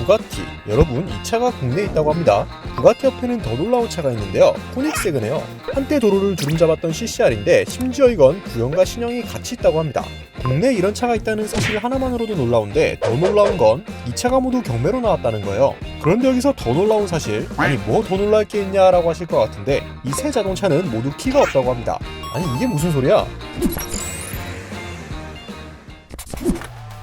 부가티. 여러분, 이 차가 국내에 있다고 합니다. 부가티 옆에는 더 놀라운 차가 있는데요. 코닉세그네요. 한때 도로를 주름잡았던 CCR인데 심지어 이건 구형과 신형이 같이 있다고 합니다. 국내에 이런 차가 있다는 사실 하나만으로도 놀라운데 더 놀라운 건 이 차가 모두 경매로 나왔다는 거예요. 그런데 여기서 더 놀라운 사실, 아니 뭐 더 놀랄 게 있냐라고 하실 것 같은데 이 세 자동차는 모두 키가 없다고 합니다. 아니 이게 무슨 소리야?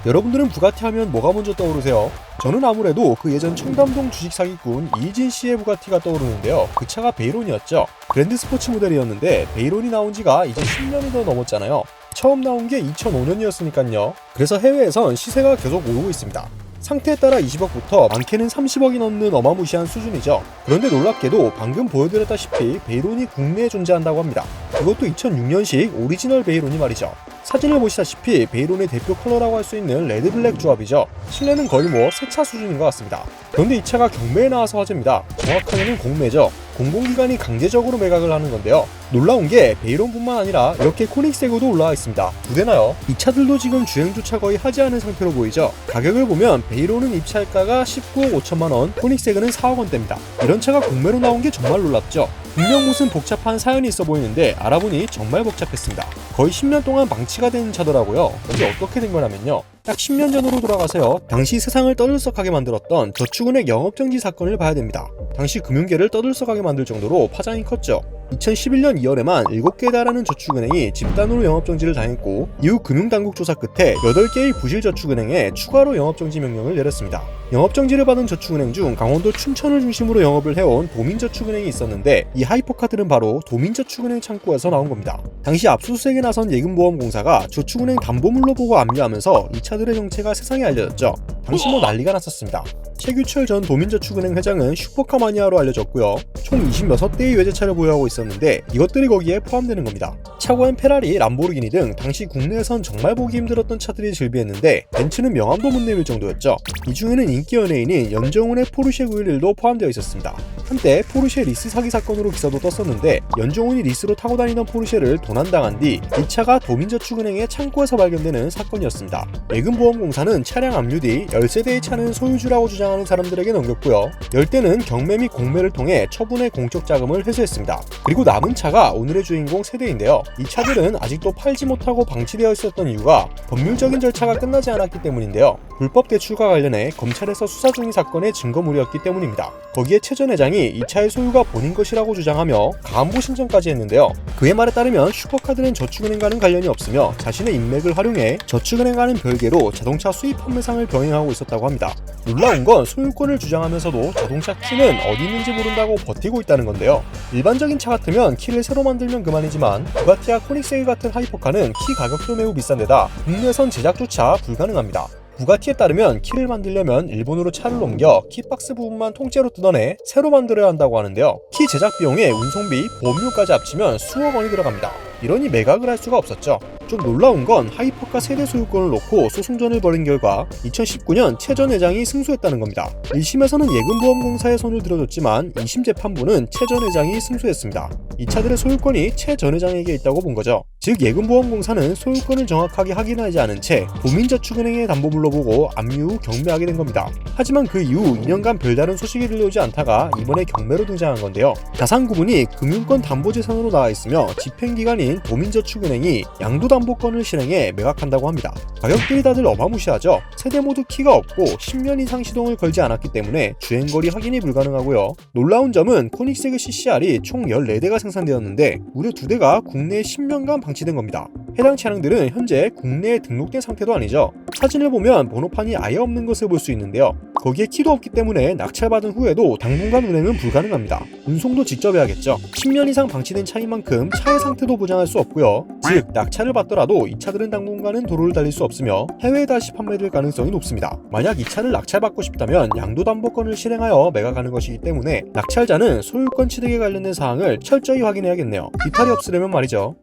여러분들은 부가티 하면 뭐가 먼저 떠오르세요? 저는 아무래도 그 예전 청담동 주식 사기꾼 이진 씨의 부가티가 떠오르는데요. 그 차가 베이론이었죠. 그랜드 스포츠 모델이었는데 베이론이 나온 지가 이제 10년이 더 넘었잖아요. 처음 나온 게 2005년이었으니까요. 그래서 해외에선 시세가 계속 오르고 있습니다. 상태에 따라 20억부터 많게는 30억이 넘는 어마무시한 수준이죠. 그런데 놀랍게도 방금 보여드렸다시피 베이론이 국내에 존재한다고 합니다. 그것도 2006년식 오리지널 베이론이 말이죠. 사진을 보시다시피 베이론의 대표 컬러라고 할 수 있는 레드블랙 조합이죠. 실내는 거의 뭐 새 차 수준인 것 같습니다. 그런데 이 차가 경매에 나와서 화제입니다. 정확하게는 공매죠. 공공기관이 강제적으로 매각을 하는 건데요. 놀라운 게 베이론뿐만 아니라 이렇게 코닉세그도 올라와 있습니다. 두 대나요? 이 차들도 지금 주행조차 거의 하지 않은 상태로 보이죠. 가격을 보면 베이론은 입찰가가 19억 5천만 원, 코닉세그는 4억 원대입니다. 이런 차가 공매로 나온 게 정말 놀랍죠. 분명 무슨 복잡한 사연이 있어 보이는데 알아보니 정말 복잡했습니다. 거의 10년 동안 방치가 된 차더라고요. 이게 어떻게 된 거냐면요. 딱 10년 전으로 돌아가서요. 당시 세상을 떠들썩하게 만들었던 저축은행 영업정지 사건을 봐야 됩니다. 당시 금융계를 떠들썩하게 만들 정도로 파장이 컸죠. 2011년 2월에만 7개에 달하는 저축은행이 집단으로 영업정지를 당했고 이후 금융당국 조사 끝에 8개의 부실저축은행에 추가로 영업정지 명령을 내렸습니다. 영업정지를 받은 저축은행 중 강원도 춘천을 중심으로 영업을 해온 도민저축은행이 있었는데 이 하이퍼카들은 바로 도민저축은행 창구에서 나온 겁니다. 당시 압수수색에 나선 예금보험공사가 저축은행 담보물로 보고 압류하면서 이 차들의 정체가 세상에 알려졌죠. 당시 뭐 난리가 났었습니다. 최규철 전 도민저축은행 회장은 슈퍼카 마니아로 알려졌고요. 총 26대의 외제차를 보유하고 있었는데 이것들이 거기에 포함되는 겁니다. 차고엔 페라리, 람보르기니 등 당시 국내에선 정말 보기 힘들었던 차들이 즐비했는데 벤츠는 명함도 못 내밀 정도였죠. 이 중에는 인기 연예인인 연정훈의 포르쉐 911도 포함되어 있었습니다. 한때 포르쉐 리스 사기 사건으로 기사도 떴었는데 연정훈이 리스로 타고 다니던 포르쉐를 도난당한 뒤 이 차가 도민저축은행의 창고에서 발견되는 사건이었습니다. 예금보험공사는 차량 압류 뒤 13대의 차는 소유주라고 주장하는 사람들에게 넘겼고요. 10대는 경매 및 공매를 통해 처분의 공적 자금을 회수했습니다. 그리고 남은 차가 오늘의 주인공 세대인데요. 이 차들은 아직도 팔지 못하고 방치되어 있었던 이유가 법률적인 절차가 끝나지 않았기 때문인데요. 불법 대출과 관련해 검찰에서 수사 중인 사건의 증거물이었기 때문입니다. 거기에 최 전 회장이 이 차의 소유가 본인 것이라고 주장하며 가안부 신청까지 했는데요. 그의 말에 따르면 슈퍼카들은 저축은행과는 관련이 없으며 자신의 인맥을 활용해 저축은행과는 별개로 자동차 수입 판매상을 병행하고 있었다고 합니다. 놀라운 건 소유권을 주장하면서도 자동차 키는 어디 있는지 모른다고 버티고 있다는 건데요. 일반적인 차 같으면 키를 새로 만들면 그만이지만 부가티와 코닉세그 같은 하이퍼카는 키 가격도 매우 비싼 데다 국내선 제작조차 불가능합니다. 부가티에 따르면 키를 만들려면 일본으로 차를 옮겨 키박스 부분만 통째로 뜯어내 새로 만들어야 한다고 하는데요. 키 제작 비용에 운송비, 보험료까지 합치면 수억 원이 들어갑니다. 이러니 매각을 할 수가 없었죠. 좀 놀라운 건 하이퍼카 세대 소유권을 놓고 소송전을 벌인 결과 2019년 최 전 회장이 승소했다는 겁니다. 1심에서는 예금보험공사에 손을 들어줬지만 2심 재판부는 최 전 회장이 승소했습니다. 이 차들의 소유권이 최 전 회장에게 있다고 본 거죠. 즉 예금보험공사는 소유권을 정확하게 확인하지 않은 채 도민저축은행의 담보물로 보고 압류 후 경매하게 된 겁니다. 하지만 그 이후 2년간 별다른 소식이 들려오지 않다가 이번에 경매로 등장한 건데요. 자산 구분이 금융권 담보재산으로 나와 있으며 집행기관인 도민저축은행이 양도담보권을 실행해 매각한다고 합니다. 가격들이 다들 어마무시하죠. 세대 모두 키가 없고 10년 이상 시동을 걸지 않았기 때문에 주행거리 확인이 불가능하고요. 놀라운 점은 코닉세그 CCR이 총 14대가 생산되었는데 무려 2대가 국내에 10년간 방치된 겁니다. 해당 차량들은 현재 국내에 등록된 상태도 아니죠. 사진을 보면 번호판이 아예 없는 것을 볼 수 있는데요. 거기에 키도 없기 때문에 낙찰받은 후에도 당분간 운행은 불가능합니다. 운송도 직접 해야겠죠. 10년 이상 방치된 차인 만큼 차의 상태도 보장할 수 없고요. 즉 낙찰을 받더라도 이 차들은 당분간은 도로를 달릴 수 없으며 해외에 다시 판매될 가능성이 높습니다. 만약 이 차를 낙찰받고 싶다면 양도담보권을 실행하여 매각하는 것이기 때문에 낙찰자는 소유권 취득에 관련된 사항을 철저히 확인해야겠네요. 이탈이 없으려면 말이죠.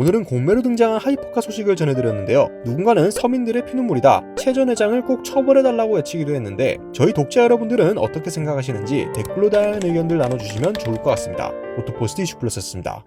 오늘은 공매로 등장한 하이퍼카 소식을 전해드렸는데요. 누군가는 서민들의 피눈물이다, 최 전 회장을 꼭 처벌해달라고 외치기도 했는데 저희 독자 여러분들은 어떻게 생각하시는지 댓글로 다양한 의견들 나눠주시면 좋을 것 같습니다. 오토포스트 이슈플러스였습니다.